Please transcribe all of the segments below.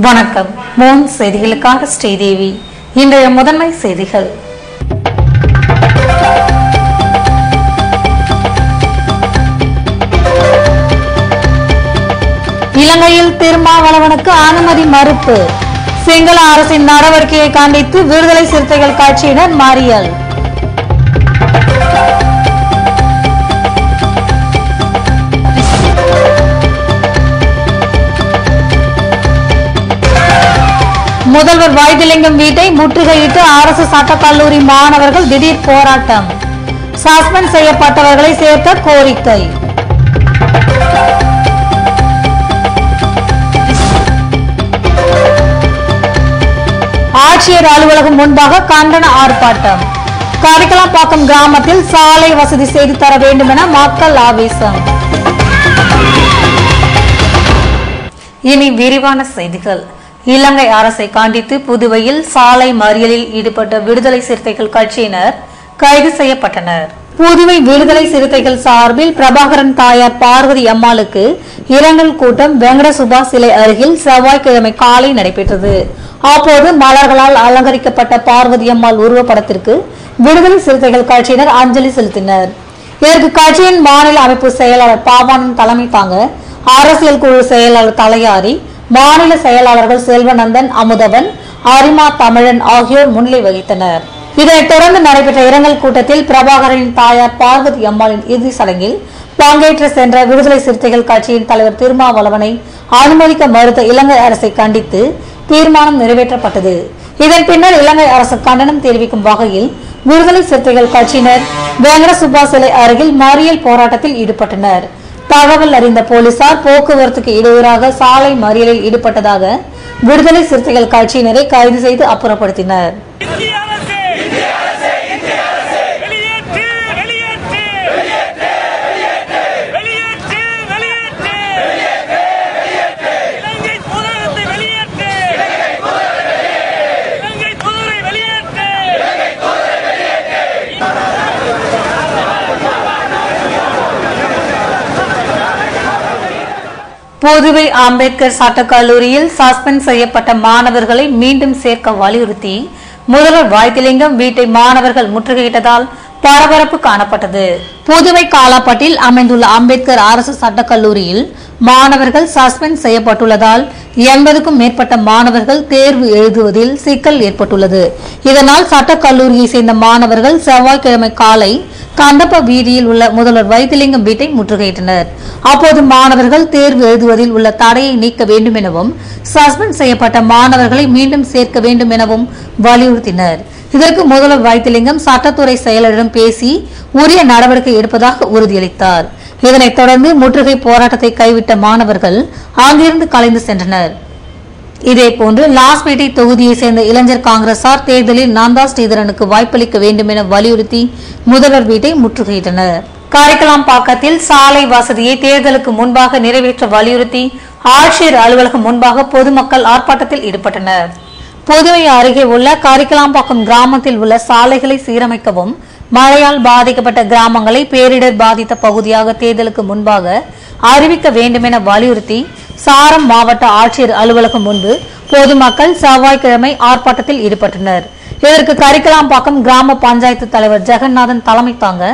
வணக்கம். மூன் செய்திகளுக்காக ஸ்ரீதேவி. இன்றைய முதன்மை செய்திகள். இலங்கையில் திருமாவளவனுக்கு அனுமதி மறுப்பு. சிங்கள அரசின் நடவடிக்கையை கண்டித்து விடுதலை சிறுத்தைகள் கட்சியினர் மறியல். முதல்வர் வைத்திலிங்கம் வீட்டை முற்றுகையிட்டு அரசு சட்டக்கல்லூரி மாணவர்கள் திடீர் போராட்டம். சஸ்பெண்ட் செய்யப்பட்டவர்களை சேர்க்க கோரிக்கை. ஆட்சியர் அலுவலகம் முன்பாக கண்டன ஆர்ப்பாட்டம். கரிக்கலாம்பாக்கம் கிராமத்தில் சாலை வசதி செய்து தர வேண்டும் என மக்கள் ஆவேசம். இனி விரிவான செய்திகள். இலங்கை அரசை கண்டித்து புதுவையில் சாலை மறியலில் ஈடுபட்ட விடுதலை சிறுத்தைகள் கட்சியினர் கைது செய்யப்பட்டனர். புதுவை விடுதலை சிறுத்தைகள் சார்பில் பிரபாகரன் தாயார் பார்வதி அம்மாளுக்கு இரங்கல் கூட்டம் வெங்கட சுபாஷ் சிலை அருகில் செவ்வாய்க்கிழமை காலை நடைபெற்றது. அப்போது மலர்களால் அலங்கரிக்கப்பட்ட பார்வதி அம்மாள் உருவப்படத்திற்கு விடுதலை சிறுத்தைகள் கட்சியினர் அஞ்சலி செலுத்தினர். இதற்கு கட்சியின் மாநில அமைப்பு செயலாளர் பாவானன் தலைமை தாங்க அரசியல் குழு செயலாளர் தலையாரி, மாநில செயலாளர்கள் செல்வநந்தன், அமுதவன், அரிமா தமிழன் ஆகியோர் முன்னிலை வகித்தனர். இதனைத் தொடர்ந்து நடைபெற்ற இரங்கல் கூட்டத்தில் பிரபாகரனின் தாயார் பார்வதி அம்மாளின் இறுதி சடங்கில் பங்கேற்று சென்ற விடுதலை சிறுத்தைகள் கட்சியின் தலைவர் திருமாவளவனை அனுமதிக்க மறுத்த இலங்கை அரசை கண்டித்து தீர்மானம் நிறைவேற்றப்பட்டது. இதன் பின்னர் இலங்கை அரசு கண்டனம் தெரிவிக்கும் வகையில் விடுதலை சிறுத்தைகள் கட்சியினர் வெங்கட சுபாஷ் சிலை அருகில் மறியல் போராட்டத்தில் ஈடுபட்டனர். தகவல் அறிந்த போலீசார் போக்குவரத்துக்கு இடையூறாக சாலை மறியலில் ஈடுபட்டதாக விடுதலை சிறுத்தைகள் கட்சியினரை கைது செய்து அப்புறப்படுத்தினர். புதுவை அம்பேத்கர் சட்டக்கல்லூரியில் சஸ்பெண்ட் செய்யப்பட்ட மாணவர்களை மீண்டும் சேர்க்க வலியுறுத்தி முதல்வர் வைத்திலிங்கம் வீட்டை மாணவர்கள் முற்றுகையிட்டதால் பரபரப்பு காணப்பட்டது. புதுவை காலாப்பட்டில் அமைந்துள்ள அம்பேத்கர் அரசு சட்டக்கல்லூரியில் மாணவர்கள் சஸ்பெண்ட் செய்யப்பட்டுள்ளதால் 80க்கும் மேற்பட்ட மாணவர்கள் தேர்வு எழுதுவதில் சிக்கல் ஏற்பட்டுள்ளது. இதனால் சட்டக்கல்லூரியை சேர்ந்த மாணவர்கள் செவ்வாய்க்கிழமை காலை கண்டப்ப வீதியில் உள்ள முதல்வர் வைத்திலிங்கம் வீட்டை முற்றுகையிட்டனர். அப்போது மாணவர்கள் தேர்வு எழுதுவதில் உள்ள தடையை நீக்க வேண்டும் எனவும் சஸ்பெண்ட் செய்யப்பட்ட மாணவர்களை மீண்டும் சேர்க்க வேண்டும் எனவும் வலியுறுத்தினர். இதற்கு முதல்வர் வைத்திலிங்கம் சட்டத்துறை செயலரிடம் பேசி உரிய நடவடிக்கை எடுப்பதாக உறுதியளித்தார். இதனைத் தொடர்ந்து முற்றுகை போராட்டத்தை கைவிட்ட மாணவர்கள் அங்கிருந்து கலைந்து சென்றனர். இதேபோன்று லாஸ்பேட்டை தொகுதியை சேர்ந்த இளைஞர் காங்கிரசார் தேர்தலில் நந்தா ஸ்ரீதரனுக்கு வாய்ப்பளிக்க வேண்டும் என வலியுறுத்தி முதல்வர் வீட்டை முற்றுகையிட்டனர். கரிக்கலாம்பாக்கத்தில் சாலை வசதியை தேர்தலுக்கு முன்பாக நிறைவேற்ற வலியுறுத்தி ஆட்சியர் அலுவலகம் முன்பாக பொதுமக்கள் ஆர்ப்பாட்டத்தில் ஈடுபட்டனர். புதுவை அருகே உள்ள கரிக்கலாம்பாக்கம் கிராமத்தில் உள்ள சாலைகளை சீரமைக்கவும், மழையால் பாதிக்கப்பட்ட கிராமங்களை பேரிடர் பாதித்த பகுதியாக தேர்தலுக்கு முன்பாக அறிவிக்க வேண்டும் என வலியுறுத்தி சாரம் மாவட்ட ஆட்சியர் அலுவலகம் முன்பு பொதுமக்கள் செவ்வாய்க்கிழமை ஆர்ப்பாட்டத்தில் ஈடுபட்டனர். இதற்கு கரிக்கலாம்பாக்கம் கிராம பஞ்சாயத்து தலைவர் ஜெகநாதன் தலைமை தாங்க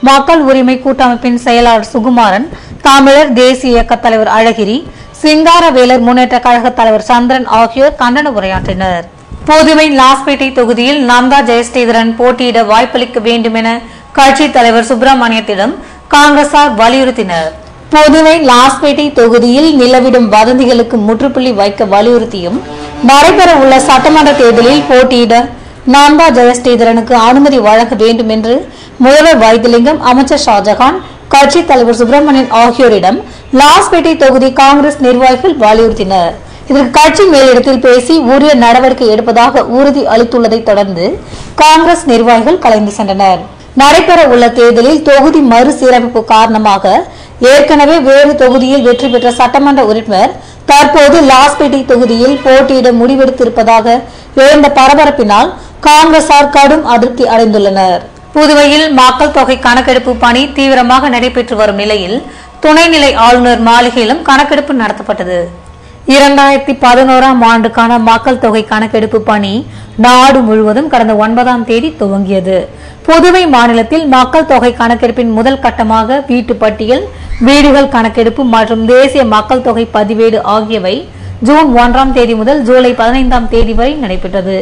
மக்கள் உரிமை கூட்டமைப்பின் செயலாளர் சுகுமாரன், தமிழர் தேசிய இயக்க தலைவர் அழகிரி, சிங்காரவேலர் முன்னேற்ற கழக தலைவர் சந்திரன் ஆகியோர் கண்டன உரையாற்றினர். புதுவை லாஸ்பேட்டை தொகுதியில் நந்தா ஜெயஸ்ரீதரன் போட்டியிட வாய்ப்பளிக்க வேண்டும் என கட்சி தலைவர் சுப்பிரமணியத்திடம் காங்கிரசார் வலியுறுத்தினர். புதுவை லாஸ்பேட்டை தொகுதியில் நிலவிடும் வதந்திகளுக்கு முற்றுப்புள்ளி வைக்க வலியுறுத்தியும் நடைபெற உள்ள சட்டமன்ற தேர்தலில் போட்டியிட நந்தா ஜெயஸ்ரீதரனுக்கு அனுமதி வழங்க வேண்டும் என்று முதல்வர் வைத்திலிங்கம், அமைச்சர் ஷாஜகான், கட்சி தலைவர் சுப்பிரமணியன் ஆகியோரிடம் லாஸ்பேட்டை தொகுதி காங்கிரஸ் நிர்வாகிகள் வலியுறுத்தினர். இதற்கு கட்சி மேலிடத்தில் பேசி உரிய நடவடிக்கை எடுப்பதாக உறுதி அளித்துள்ளதை தொடர்ந்து காங்கிரஸ் நிர்வாகிகள் கலைந்து சென்றனர். நடைபெற உள்ள தேர்தலில் தொகுதி மறுசீரமைப்பு காரணமாக ஏற்கனவே வேறு தொகுதியில் வெற்றி பெற்ற சட்டமன்ற உறுப்பினர் தற்போது லாஸ்பேட்டை தொகுதியில் போட்டியிட முடிவெடுத்திருப்பதாக எழுந்த பரபரப்பினால் காங்கிரசார் கடும் அதிருப்தி அடைந்துள்ளனர். புதுவையில் மக்கள் தொகை கணக்கெடுப்பு பணி தீவிரமாக நடைபெற்று வரும் நிலையில் துணைநிலை ஆளுநர் மாளிகையிலும் கணக்கெடுப்பு நடத்தப்பட்டது. 2011ஆம் ஆண்டுக்கான மக்கள் தொகை கணக்கெடுப்பு பணி நாடு முழுவதும் கடந்த 9ஆம் தேதி துவங்கியது. புதுவை மாநிலத்தில் மக்கள் தொகை கணக்கெடுப்பின் முதல் கட்டமாக வீட்டு பட்டியல், வீடுகள் கணக்கெடுப்பு மற்றும் தேசிய மக்கள் தொகை பதிவேடு ஆகியவை ஜூன் 1ஆம் தேதி முதல் ஜூலை 15ஆம் தேதி வரை நடைபெற்றது.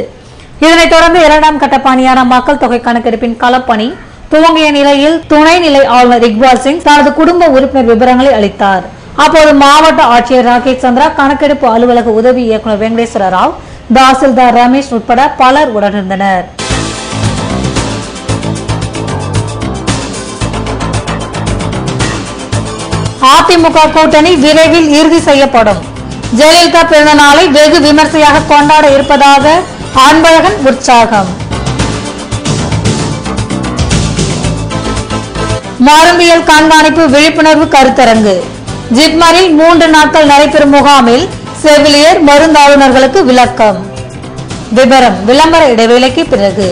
இதனைத் தொடர்ந்து 2ஆம் கட்ட பணியான மக்கள் தொகை கணக்கெடுப்பின் களப்பணி துவங்கிய நிலையில் துணைநிலை ஆளுநர் இக்பால் சிங் தனது குடும்ப உறுப்பினர் விவரங்களை அளித்தார். அப்போது மாவட்ட ஆட்சியர் ராகேஷ் சந்திரா, கணக்கெடுப்பு அலுவலக உதவி இயக்குநர் வெங்கடேஸ்வர ராவ், தாசில்தார் ரமேஷ் உட்பட பலர் உடனிருந்தனர். அதிமுக கூட்டணி விரைவில் இறுதி செய்யப்படும். ஜெயலலிதா பிறந்த நாளை வெகு விமர்சையாக கொண்டாட இருப்பதாக அன்பழகன் உற்சாகம். மருந்தியல் கண்காணிப்பு விழிப்புணர்வு கருத்தரங்கு ஜிப்மரில் 3 நாட்கள் நடைபெறும் முகாமில் செவிலியர், மருந்தாளுநர்களுக்கு விளக்கம். விவரம் விளம்பர இடைவேளைக்கு பிறகு.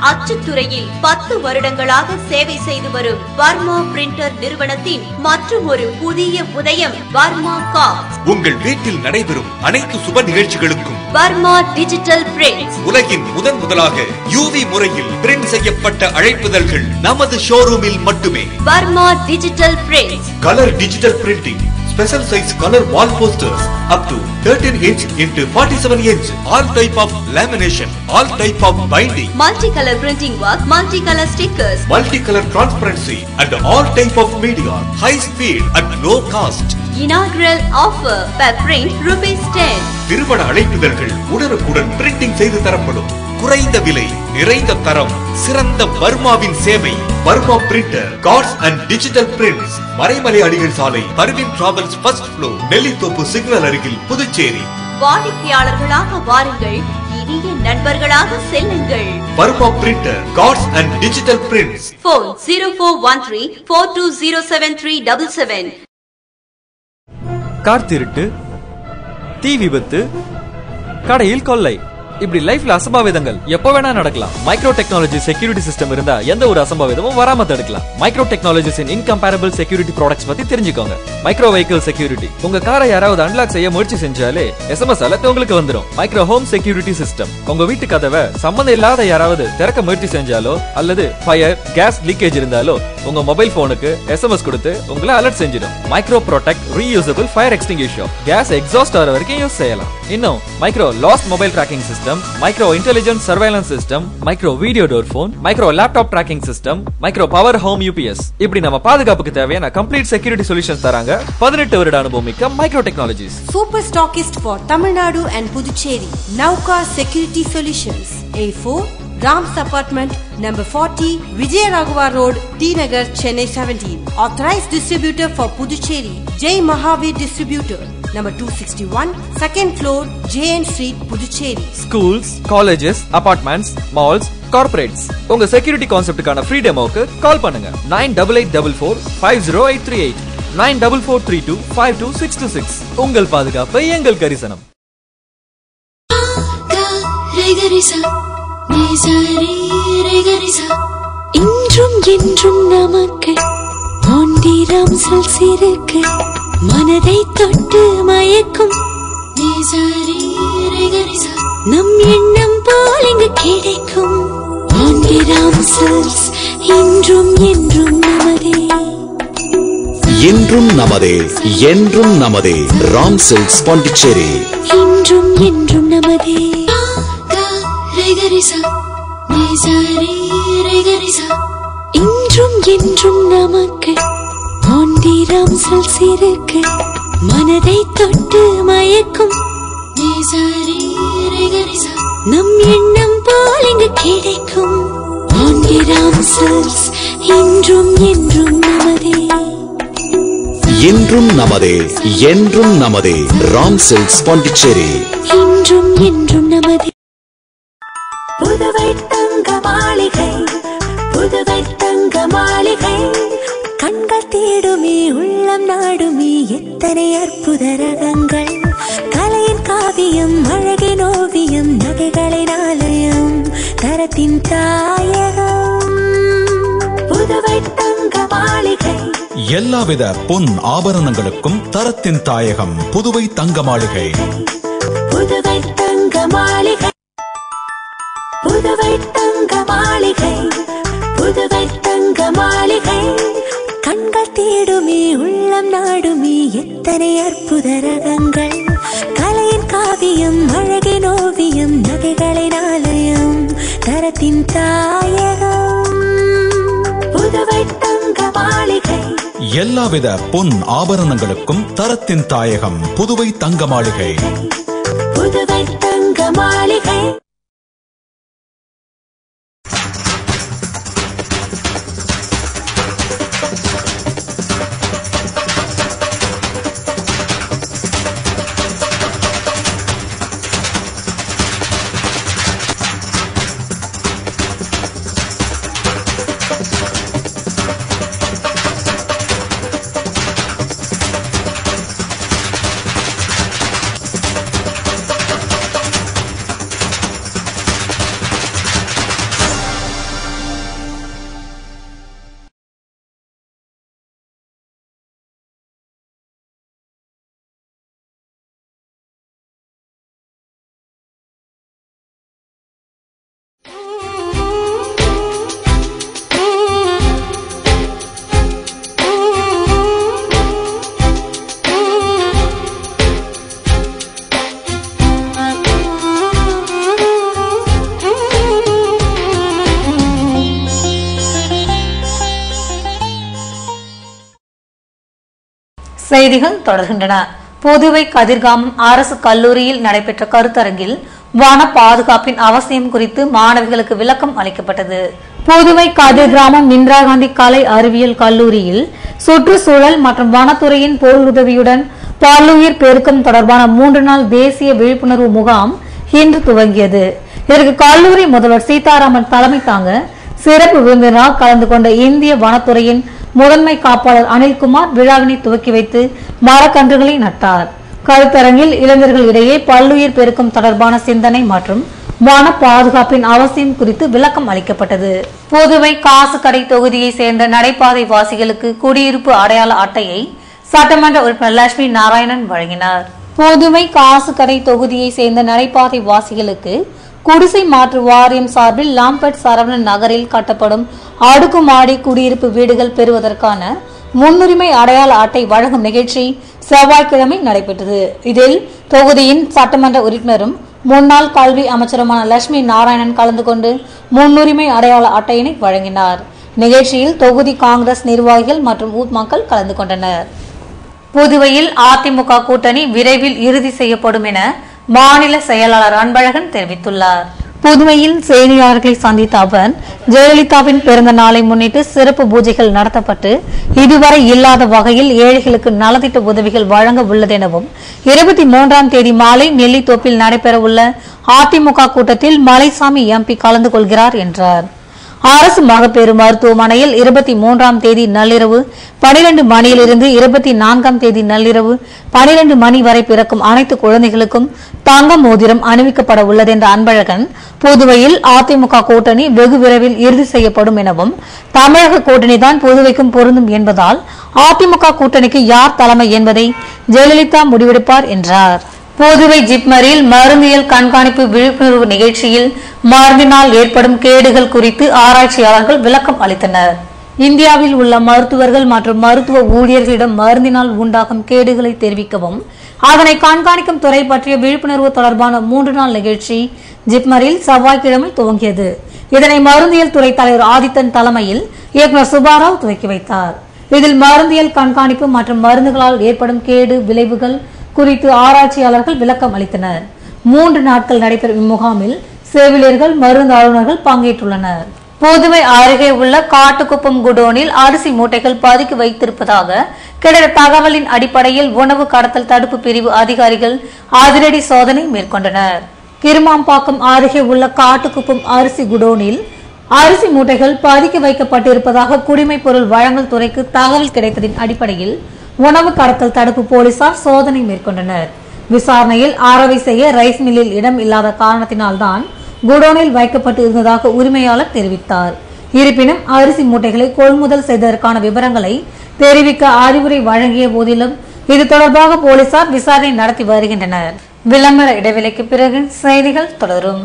அச்சுத்துறையில் 10 வருடங்களாக சேவை செய்து வரும் வர்மா பிரிண்டர் நிறுவனத்தின் மற்றும் ஒரு புதிய உதயம் வர்மா கார்ட்ஸ். உங்கள் வீட்டில் நடைபெறும் அனைத்து சுப நிகழ்ச்சிகளுக்கும் வர்மா டிஜிட்டல் பிரிண்ட்ஸ். உலகின் முதலாக யூவி முறையில் பிரிண்ட் செய்யப்பட்ட அழைப்புதல்கள் நமது ஷோரூமில் மட்டுமே. Varma digital prints. Colour digital printing, special size color wall posters up to 13 inch into 47 inch, all type of lamination, all type of binding, multicolor printing work, multicolor stickers, multicolor transparency and all type of media, high speed at low cost. Inaugural offer per print ₹10. திருமண அழைப்புதல்கள் உடனுக்குடன் printing செய்து தரப்படும். குறைந்த விலை, நிறைந்த தரம், சிறந்த வர்மாவின் சேவை. Varma printer, cards and digital prints. Maraimalai Adigal சாலை, Parveen travels first floor, Nellithope signal அருகில், புதுச்சேரி. வாடிக்கையாளர்களாக வாருங்கள், இனிய நண்பர்களாக செல்லுங்கள். Varma printer, cards and digital prints. Phone 0413 42073777. Car திருட்டு, தீ விபத்து, கடையில் கொள்ளை, இப்படி லைஃப்ல அசம்பாவிதங்கள் எப்ப வேணா நடக்கலாம். மைக்ரோ டெக்னாலஜி செக்யூரிட்டி சிஸ்டம் இருந்தா எந்த ஒரு அசம்பாவிதமும் வராம தடுக்கலாம். மைக்ரோ டெக்னாலஜிஸ் இன் இன்கம்பேரபிள் செக்யூரிட்டி ப்ராடக்ட்ஸ் பத்தி தெரிஞ்சுக்கோங்க. மைக்ரோ வெஹிக்கிள் செக்யூரிட்டி, உங்க காரை யாராவது அன்லாக் செய்ய முயற்சி செஞ்சாலே SMS அலர்ட் உங்களுக்கு வந்துரும். மைக்ரோ ஹோம் செக்யூரிட்டி சிஸ்டம், உங்க வீட்டு கதவை சம்பந்தம் இல்லாத யாராவது திறக்க முயற்சி செஞ்சாலோ அல்லது ஃபயர், கேஸ் லீக்கேஜ் இருந்தாலோ உங்க மொபைல் போனுக்கு SMS கொடுத்து உங்களை அலர்ட் செஞ்சிடும். Micro protect reusable fire extinguisher, gas exhaust ஆகிற வரைக்கும் யூஸ் செய்யலாம். இன்னும் micro last mobile tracking system, micro intelligent surveillance system, micro video door phone, micro laptop tracking system, micro power home UPS, இப்படி நம்ம பாதுகாப்புக்கு தேவையான கம்ப்ளீட் செக்யூரிட்டி சொல்யூஷன்ஸ் தராங்க 18 வருட அனுபவம் மிக்க micro technologies. Super stockist for Tamil Nadu and Puducherry. Nauka Security Solutions. A4 Rams Apartment, number 40, Vijayaraghavar Road, T Nagar, Chennai 17. Authorized distributor for Puducherry, Jai Mahavir Distributor, number 261, second floor, JN Street, Puducherry. Schools, colleges, apartments, malls, corporates. உங்க security கான்செப்டுக்கான free டெமோக்கு கால் பண்ணுங்க. 9884450838, 9442522626. உங்கள் பாதுகாப்பு எங்கள் கரிசனம். இன்றும் என்றும் நமக்கு சிறுக்கு மனதை தொட்டு மயக்கும் நம் எண்ணம் போல் இங்கு கிடைக்கும். இன்றும் என்றும் நமதே, என்றும் நமதே, என்றும் நமதே. ராம் சில்க்ஸ் பாண்டிச்சேரி. இன்றும் என்றும் நமதே. இன்றும் என்றும் நமக்கு சிறுக்கு மனதை தொட்டு மயக்கும் நம் எண்ணம் போல் இங்கு கிடைக்கும். இன்றும் என்றும் நமதே. இன்றும் நமதே என்றும் நமதே ராம் சில்க்ஸ் பாண்டிச்சேரி. இன்றும் என்றும் நமதே. புதுவை தங்க மாளிகை, புதுவை தங்க மாளிகை. கண்கள் தேடுமே உள்ளம் நாடுமே எத்தனை அற்புத ரகங்கள். கலையின் காவியம் அழகின் ஓவியம் நகைகளின் ஆலயம் தரத்தின் தாயகம். புதுவை தங்க மாளிகை. எல்லாவித பொன் ஆபரணங்களுக்கும் தரத்தின் தாயகம் புதுவை தங்க மாளிகை. புதுவை தங்க மாளிகை, புதுவை தங்க மாளிகை, புதுவை தங்க மாளிகை. கண்கள் தேடுமே உள்ளம் நாடுமே எத்தனை அற்புத ரகங்கள். கலையின் காவியம் அழகின் ஓவியம் நகைகளின் ஆலயம் தரத்தின் தாயகம். புதுவை தங்க மாளிகை. எல்லாவித பொன் ஆபரணங்களுக்கும் தரத்தின் தாயகம் புதுவை தங்க மாளிகை. புதுவை தங்க மாளிகை. செய்திகள் தொடர்கின்றன. புதுவை கதிர்காமம் அரசு கல்லூரியில் நடைபெற்ற கருத்தரங்கில் வன பாதுகாப்பின் அவசியம் குறித்து மாணவிகளுக்கு விளக்கம் அளிக்கப்பட்டது. புதுவை கதிர்கிராமம் இந்திரா காந்தி கலை அறிவியல் கல்லூரியில் சுற்றுச்சூழல் மற்றும் வனத்துறையின் பொருளுதவியுடன் பல்லுயிர் பெருக்கம் தொடர்பான 3 நாள் தேசிய விழிப்புணர்வு முகாம் இன்று துவங்கியது. இதற்கு கல்லூரி முதல்வர் சீதாராமன் தலைமை தாங்க சிறப்பு விருந்தினராக கலந்து கொண்ட இந்திய வனத்துறையின் முதன்மை காப்பாளர் அனில்குமார் விழாவினை துவக்கி வைத்து மரக்கன்றுகளை நட்டார். கருத்தரங்கில் இளைஞர்கள் இடையே பல்லுயிர் பெருக்கம் தொடர்பான சிந்தனை மற்றும் வன பாதுகாப்பின் அவசியம் குறித்து விளக்கம் அளிக்கப்பட்டது. புதுவை காசுக்கடை தொகுதியை சேர்ந்த நடைபாதை வாசிகளுக்கு குடியிருப்பு அடையாள அட்டையை சட்டமன்ற உறுப்பினர் லட்சுமி நாராயணன் வழங்கினார். புதுவை காசுக்கடை தொகுதியை சேர்ந்த நடைபாதை வாசிகளுக்கு குடிசை மாற்று வாரியம் சார்பில் லாம்பட் சரவணன் நகரில் கட்டப்படும் அடுக்குமாடி குடியிருப்பு வீடுகள் பெறுவதற்கான முன்னுரிமை அடையாள அட்டை வழங்கும் நிகழ்ச்சி செவ்வாய்க்கிழமை நடைபெற்றது. இதில் தொகுதியின் சட்டமன்ற உறுப்பினரும் முன்னாள் கல்வி அமைச்சருமான லட்சுமி நாராயணன் கலந்து கொண்டு முன்னுரிமை அடையாள அட்டையினை வழங்கினார். நிகழ்ச்சியில் தொகுதி காங்கிரஸ் நிர்வாகிகள் மற்றும் ஊர் மக்கள் கலந்து கொண்டனர். புதுவையில் அதிமுக கூட்டணி விரைவில் இறுதி செய்யப்படும் என மாநில செயலாளர் அன்பழகன் தெரிவித்துள்ளார். புதுவையில் செய்தியாளர்களை சந்தித்த அவர் ஜெயலலிதாவின் பிறந்த நாளை முன்னிட்டு சிறப்பு பூஜைகள் நடத்தப்பட்டு இதுவரை இல்லாத வகையில் ஏழைகளுக்கு நலத்திட்ட உதவிகள் வழங்க உள்ளது எனவும் 23ஆம் தேதி மாலை நெல்லித்தோப்பில் நடைபெற உள்ள அதிமுக கூட்டத்தில் மலைசாமி எம்பி கலந்து கொள்கிறார் என்றார். அரசு மகப்பேறு மருத்துவமனையில் 23ஆம் தேதி நள்ளிரவு 12 மணியிலிருந்து 24ஆம் தேதி நள்ளிரவு 12 மணி வரை பிறக்கும் அனைத்து குழந்தைகளுக்கும் தங்க மோதிரம் அணிவிக்கப்பட உள்ளது என்ற அன்பழகன், புதுவையில் அதிமுக கூட்டணி வெகு விரைவில் இறுதி செய்யப்படும் எனவும் தமிழக கூட்டணிதான் புதுவைக்கும் பொருந்தும் என்பதால் அதிமுக கூட்டணிக்கு யார் தலைமை என்பதை ஜெயலலிதா முடிவெடுப்பார் என்றார். புதுவை ஜிப்மரில் மருந்தியல் கண்காணிப்பு விழிப்புணர்வு நிகழ்ச்சியில் மருந்தினால் ஏற்படும் கேடுகள் குறித்து ஆராய்ச்சியாளர்கள் விளக்கம் அளித்தனர். இந்தியாவில் உள்ள மருத்துவர்கள் மற்றும் மருத்துவ ஊழியர்களிடம் மருந்தினால் உண்டாகும் கேடுகளை தெரிவிக்கவும் அதனை கண்காணிக்கும் துறை பற்றிய விழிப்புணர்வு தொடர்பான 3 நாள் நிகழ்ச்சி ஜிப்மரில் செவ்வாய்க்கிழமை துவங்கியது. இதனை மருந்தியல் துறை தலைவர் ஆதித்தன் தலைமையில் இயக்குநர் சுபாராவ் துவக்கி வைத்தார். இதில் மருந்தியல் கண்காணிப்பு மற்றும் மருந்துகளால் ஏற்படும் கேடு விளைவுகள் குறித்து ஆராய்ச்சியாளர்கள் விளக்கம் அளித்தனர். 3 நாட்கள் நடைபெறும் இம்முகாமில் செவிலியர்கள் மருந்து ஆளுநர்கள் பங்கேற்றுள்ளனர். புதுவை அருகே உள்ள காட்டுக்குப்பம் குடோனில் அரிசி மூட்டைகள் பதுக்கி வைத்திருப்பதாக கிடைத்த தகவலின் அடிப்படையில் உணவு கடத்தல் தடுப்பு பிரிவு அதிகாரிகள் அதிரடி சோதனை மேற்கொண்டனர். கிருமாம்பாக்கம் அருகே உள்ள காட்டுக்குப்பம் அரிசி குடோனில் அரிசி மூட்டைகள் பதுக்கி வைக்கப்பட்டிருப்பதாக குடிமைப் பொருள் வழங்கல் துறைக்கு தகவல் கிடைத்ததின் அடிப்படையில் உணவு கடத்தல் தடுப்பு போலீசார் சோதனை மேற்கொண்டனர். விசாரணையில் அரவை செய்ய ரைஸ் மில்லில் இடம் இல்லாத காரணத்தினால்தான் குடோனில் வைக்கப்பட்டு இருந்ததாக உரிமையாளர் தெரிவித்தார். இருப்பினும் அரிசி மூட்டைகளை கொள்முதல் செய்ததற்கான விவரங்களை தெரிவிக்க அறிவுரை வழங்கிய போதிலும் இது தொடர்பாக போலீசார் விசாரணை நடத்தி வருகின்றனர். விளம்பர இடைவெளிக்கு பிறகு செய்திகள் தொடரும்.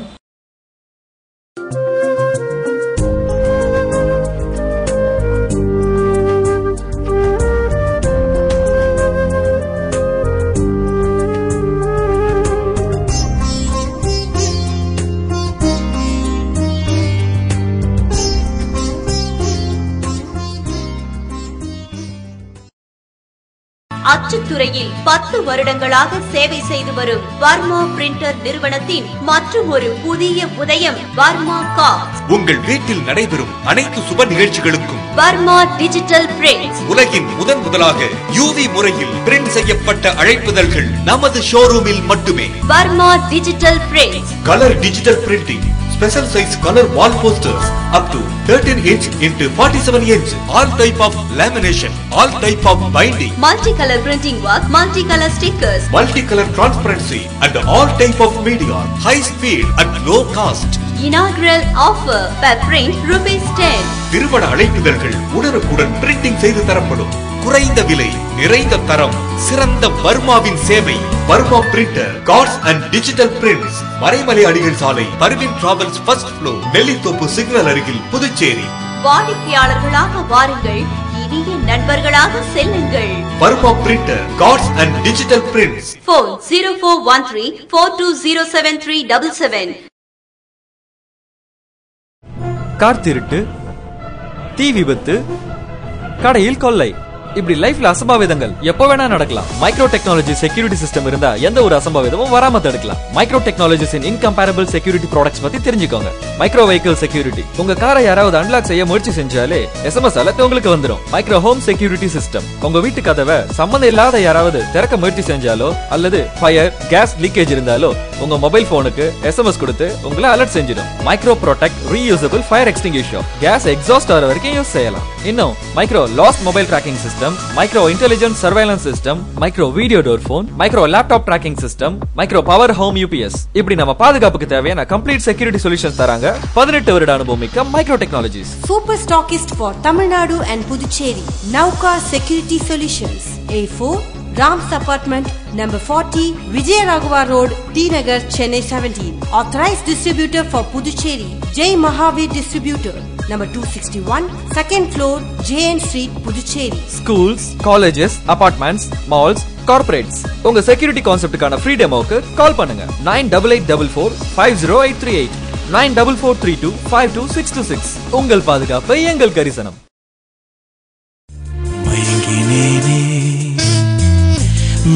அச்சுத்துறையில் 10 வருடங்களாக சேவை செய்து வரும் வர்மா பிரிண்டர் நிறுவனத்தின் மற்றும் ஒரு புதிய உதயம் வர்மா கார்ட்ஸ். உங்கள் வீட்டில் நடைபெறும் அனைத்து சுப நிகழ்ச்சிகளுக்கும் வர்மா டிஜிட்டல் பிரிண்ட்ஸ். உலகின் முதலாக யூவி முறையில் பிரிண்ட் செய்யப்பட்ட அழைப்புதல்கள் நமது ஷோரூமில் மட்டுமே. Varma digital prints. Colour digital printing, special size color wall posters up to 13 inch into 47 inch, all type of lamination, all type of binding, multicolor printing work, multicolor stickers, multicolor transparency and all type of media, high speed at low cost. Inaugural offer per print ₹10. திருமண அழைப்புதல்கள் உடனுக்குடன் printing செய்து தரப்படும். குறைந்த விலை, நிறைந்த தரம், சிறந்த வர்மாவின் சேவை. Varma printer, cards and digital prints. Maraimalai Adigal சாலை, Parveen travels first floor, Nellithope signal அருகில், புதுச்சேரி. வாடிக்கையாளர்களாக வாருங்கள், இனிய நண்பர்களாக செல்லுங்கள். Varma printer, cards and digital prints. Phone 0413 42073777. Car திருட்டு, தீ விபத்து, கடையில் கொள்ளை, இப்படி லைஃப்ல அசம்பாவிதங்கள் எப்போ வேணா நடக்கலாம். மைக்ரோ டெக்னாலஜி செக்யூரிட்டி சிஸ்டம் இருந்தா எந்த ஒரு அசம்பாவிதமும் வராம தடுக்கலாம். மைக்ரோ டெக்னாலஜிஸ் இன் இன்கம்பேரபிள் செக்யூரிட்டி ப்ராடக்ட்ஸ் பத்தி தெரிஞ்சுக்கோங்க. மைக்ரோ வெஹிக்கிள் செக்யூரிட்டி, உங்க காரை யாராவது அன்லாக் செய்ய முயற்சி செஞ்சாலே SMS அலர்ட் உங்களுக்கு வந்துரும். மைக்ரோ ஹோம் செக்யூரிட்டி சிஸ்டம், உங்க வீட்டு கதவை சம்பந்தம் இல்லாத யாராவது திறக்க முயற்சி செஞ்சாலோ அல்லது ஃபயர் கேஸ் லீக்கேஜ் இருந்தாலோ உங்க மொபைல் போனுக்கு SMS கொடுத்து உங்களை அலர்ட் செஞ்சிடும். Micro protect reusable fire extinguisher, gas exhaust ஆகிற வரைக்கும் யூஸ் செய்யலாம். இன்னும் micro last mobile tracking system, micro intelligent surveillance system, micro video door phone, micro laptop tracking system, micro power home UPS, இப்படி நம்ம பாதுகாப்புக்கு தேவையான கம்ப்ளீட் செக்யூரிட்டி சொல்யூஷன்ஸ் தராங்க 18 வருட அனுபவம் மிக்க micro technologies. Super stockist for Tamil Nadu and Puducherry, Nauka Security Solutions, A4 Rams Apartment, number 40, Vijayaraghavar Road, T Nagar, Chennai 17. Authorized distributor for Puducherry, Jai Mahavir Distributor, number 261, second floor, JN Street, Puducherry. Schools, colleges, apartments, malls, corporates, உங்க security கான்செப்டுக்கான free டெமோக்கு கால் பண்ணுங்க. 9884450838, 9442522626. உங்கள் பாதுகாப்பு எங்கள் கரிசனம்.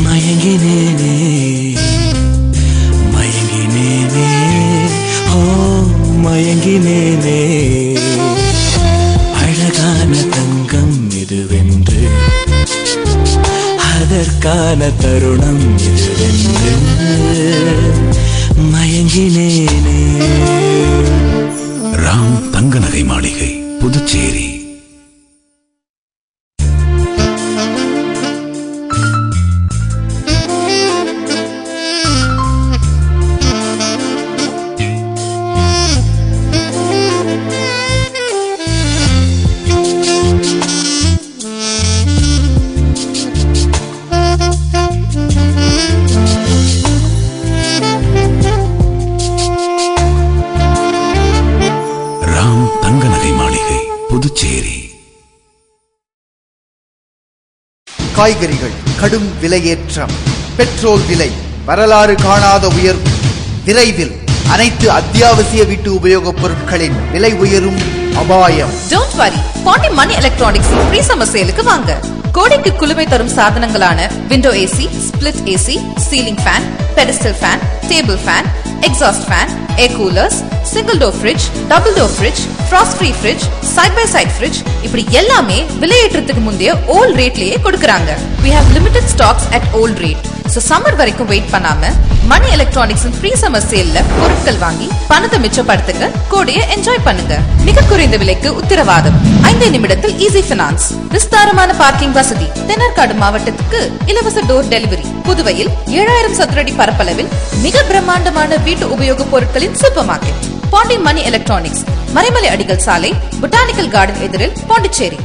மயங்கினேனே மயங்கினேனே ஓ மயங்கினேனே, அழகான தங்கம் இதுவென்று, அதற்கான தருணம் இதுவென்று மயங்கினேனே. ராம் தங்க நகை மாளிகை, புதுச்சேரி. காய்கறிகள் கடும் விலையேற்றம், பெட்ரோல் விலை வரலாறு காணாத உயர்வு. விரைவில் அனைத்து அத்தியாவசிய வீட்டு உபயோகப் பொருட்களின் விலை உயரும் அபாயம். Don't worry, Pondy Money Electronics free summer sale-க்கு வாங்க. கோடைக்கு குளுமை தரும் சாதனங்களான window AC, split AC, ceiling fan, pedestal fan, table fan, exhaust fan, air coolers, single door fridge, double door fridge, frost free fridge, side by side fridge இப்படி எல்லாமே விலையேற்றத்துக்கு முந்தைய volt ரேட்லயே கொடுக்கறாங்க. We have limited stocks at old rate. So summer வரைக்கும் wait பண்ணாம மணி electronics free summer சேல்ல பொருட்கள் வாங்கி பணத்தை மிச்சப்படுத்துங்க, கோடியை என்ஜாய் பண்ணுங்க. மிக குறைந்த விலைக்கு உத்தரவாதம். 5 நிமிடத்தில் ஈஸி பினான்ஸ், விஸ்தாரமான பார்க்கிங் வசதி, தென்னார்காடு மாவட்டத்துக்கு இலவச டோர் டெலிவரி. புதுவையில் 7000 சதுரடி பரப்பளவில் மிக பிரம்மாண்டமான வீட்டு உபயோக பொருட்களின் சூப்பர் மார்க்கெட் பாண்டி மணி எலக்ட்ரானிக்ஸ், மறைமலை அடிகள் சாலை, பொட்டானிக்கல் கார்டன் எதிரில், பாண்டிச்சேரி.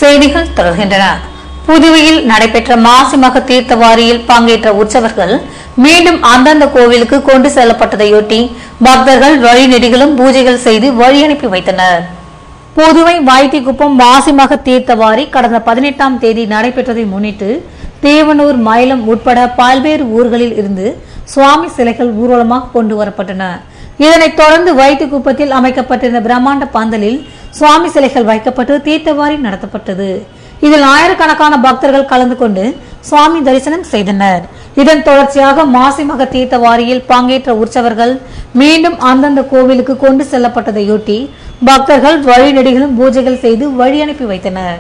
செய்திகள் தொடர்கின்றன. புதுவையில் நடைபெற்ற மாசிமக தீர்த்தவாரியில் பங்கேற்ற உற்சவர்கள் மீண்டும் அந்தந்த கோவிலுக்கு கொண்டு செல்லப்பட்டதையொட்டி பக்தர்கள் வழிநெடுகிலும் பூஜைகள் செய்து வழி அனுப்பி வைத்தனர். புதுவை வைத்திக்குப்பம் மாசிமக தீர்த்தவாரி கடந்த 18ஆம் தேதி நடைபெற்றதை முன்னிட்டு தேவனூர், மயிலம் உட்பட பல்வேறு ஊர்களில் இருந்து சுவாமி சிலைகள் ஊர்வலமாக கொண்டு வரப்பட்டன. இதனைத் தொடர்ந்து வைத்திக்குப்பத்தில் அமைக்கப்பட்டிருந்த பிரம்மாண்ட பந்தலில் சுவாமி சிலைகள் வைக்கப்பட்டு தீர்த்தவாரி நடத்தப்பட்டது. இதில் ஆயிரக்கணக்கான பக்தர்கள் கலந்து கொண்டு சுவாமி தரிசனம் செய்தனர். இதன் தொடர்ச்சியாக மாசிமக தீர்த்தவாரியில் பங்கேற்ற உற்சவர்கள் மீண்டும் அந்தந்த கோவிலுக்கு கொண்டு செல்லப்பட்டதையொட்டி பக்தர்கள் வழிநெடுகிலும் பூஜைகள் செய்து வழி அனுப்பி வைத்தனர்.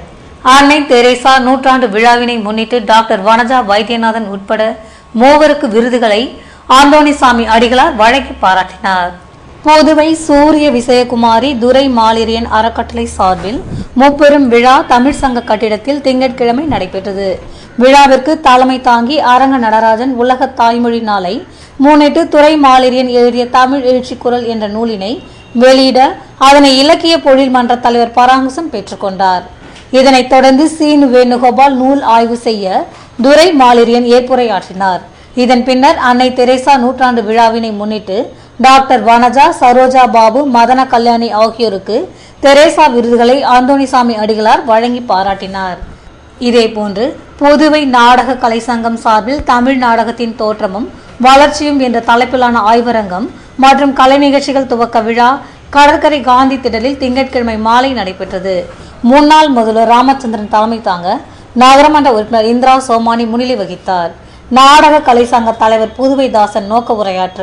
அன்னை தெரேசா நூற்றாண்டு விழாவினை முன்னிட்டு டாக்டர் வனஜா வைத்தியநாதன் உட்பட 3 விருதுகளை ஆந்தோணிசாமி அடிகளார் வழங்கி பாராட்டினார். புதுவை சூரிய விசயகுமாரி துரை மாலிரியன் அறக்கட்டளை சார்பில் முப்பெரும் விழா தமிழ் சங்க கட்டிடத்தில் திங்கட்கிழமை நடைபெற்றது. விழாவிற்கு தலைமை தாங்கி அரங்க நடராஜன் உலக தாய்மொழி நாளை முன்னிட்டு துரை மாலிரியன் எழுதிய தமிழ் எழுச்சி குரல் என்ற நூலினை வெளியிட அதனை இலக்கிய பொழில் மன்ற தலைவர் பராங்குசம் பெற்றுக்கொண்டார். இதனைத் தொடர்ந்து சீனு வேணுகோபால் நூல் ஆய்வு செய்ய துரை மாலிரியன் ஏற்புரையாற்றினார். இதன் பின்னர் அன்னை தெரேசா நூற்றாண்டு விழாவினை முன்னிட்டு டாக்டர் வனஜா, சரோஜா பாபு, மதன கல்யாணி ஆகியோருக்கு தெரேசா விருதுகளை ஆந்தோணிசாமி அடிகளார் வழங்கி பாராட்டினார். இதேபோன்று புதுவை நாடக கலை சங்கம் சார்பில் தமிழ் நாடகத்தின் தோற்றமும் வளர்ச்சியும் என்ற தலைப்பிலான ஆய்வரங்கம் மற்றும் கலை நிகழ்ச்சிகள் துவக்க விழா கடற்கரை காந்தி திடலில் திங்கட்கிழமை மாலை நடைபெற்றது. முன்னாள் முதல்வர் ராமச்சந்திரன் தலைமை தாங்க நகரமன்ற உறுப்பினர் இந்திரா சோமானி முன்னிலை வகித்தார். நாடக கலை சங்க தலைவர் புதுவை தாசன் நோக்க உரையாற்ற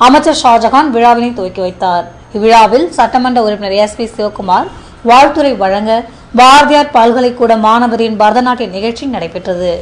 அமைச்சர் ஷாஜகான் விழாவினை துவக்கி வைத்தார். இவ்விழாவில் சட்டமன்ற உறுப்பினர் SP சிவகுமார் வாழ்த்துரை வழங்க பாரதியார் பல்கலைக்கூட மாணவரின் பரதநாட்டிய நிகழ்ச்சி நடைபெற்றது.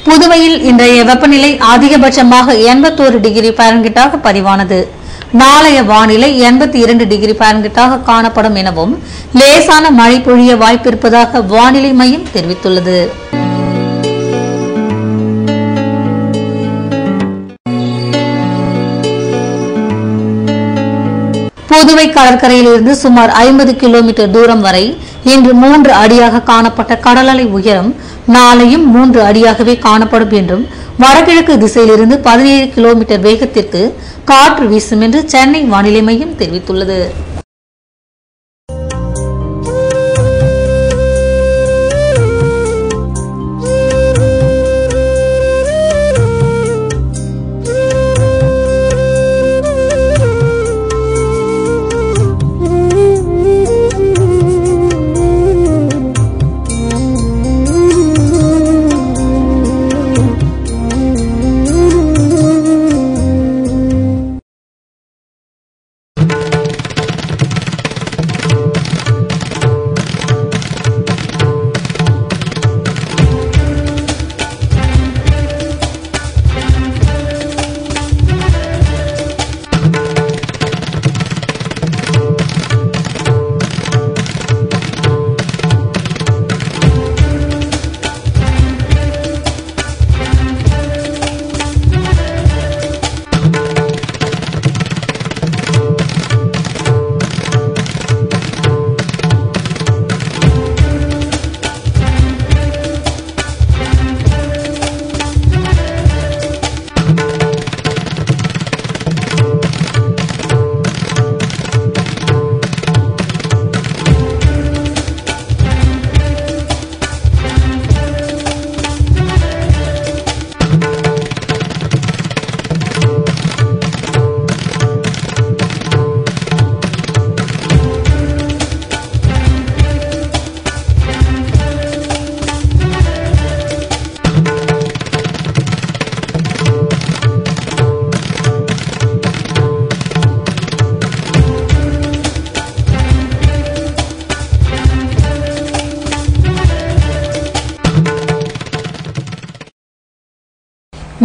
புதுவையில் இன்றைய வெப்பநிலை அதிகபட்சமாக 81 டிகிரி பாரன்ஹீட்டாக பதிவானது. நாளைய வானிலை 82 டிகிரி பாரன்ஹீட்டாக காணப்படும் எனவும் லேசான மழை பொழிய வாய்ப்பிருப்பதாக வானிலை மையம் தெரிவித்துள்ளது. புதுவை கடற்கரையில் இருந்து சுமார் 50 கிலோமீட்டர் தூரம் வரை இன்று 3 அடியாக காணப்பட்ட கடல் அலை உயரம் நாளையும் 3 அடியாகவே காணப்படும் என்றும் வடகிழக்கு திசையிலிருந்து 17 கிலோமீட்டர் வேகத்திற்கு காற்று வீசும் என்று சென்னை வானிலை மையம் தெரிவித்துள்ளது.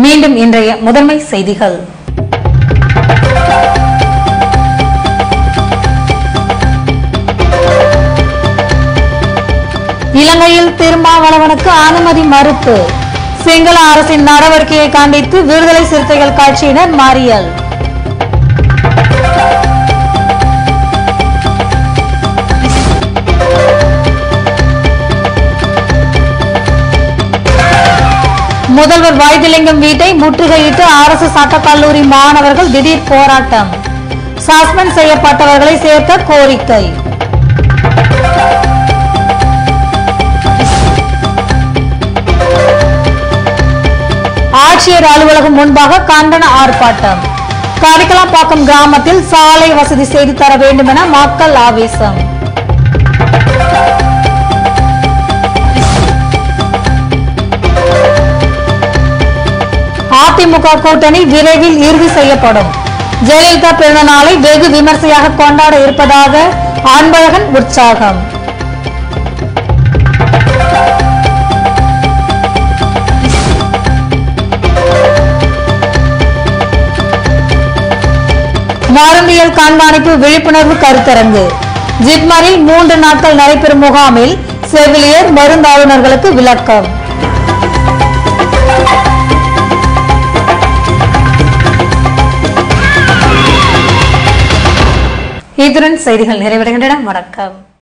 மீண்டும் இன்றைய முதன்மை செய்திகள். இலங்கையில் திருமாவளவனுக்கு அனுமதி மறுப்பு. சிங்கள அரசின் நடவடிக்கையை கண்டித்து விடுதலை சிறுத்தைகள் கட்சியினர் மறியல். முதல்வர் வைத்திலிங்கம் வீட்டை முற்றுகையிட்டு அரசு சட்டக்கல்லூரி மாணவர்கள் திடீர் போராட்டம். சஸ்பெண்ட் செய்யப்பட்டவர்களை சேர்க்க கோரிக்கை. ஆட்சியர் அலுவலகம் முன்பாக கண்டன ஆர்ப்பாட்டம். கரிக்கலாம்பாக்கம் கிராமத்தில் சாலை வசதி செய்து தர வேண்டும் என மக்கள் ஆவேசம். அதிமுக கூட்டணி விரைவில் இறுதி செய்யப்படும். ஜெயலலிதா பிறந்த நாளை வெகு விமர்சையாக கொண்டாட இருப்பதாக அன்பழகன் உற்சாகம். மருந்தியல் கண்காணிப்பு விழிப்புணர்வு கருத்தரங்கு. ஜிப்மரில் 3 நாட்கள் நடைபெறும் முகாமில் செவிலியர் மருந்தாளுநர்களுக்கு விளக்கம். இத்துடன் செய்திகள் நிறைவடைகின்றன. வணக்கம்.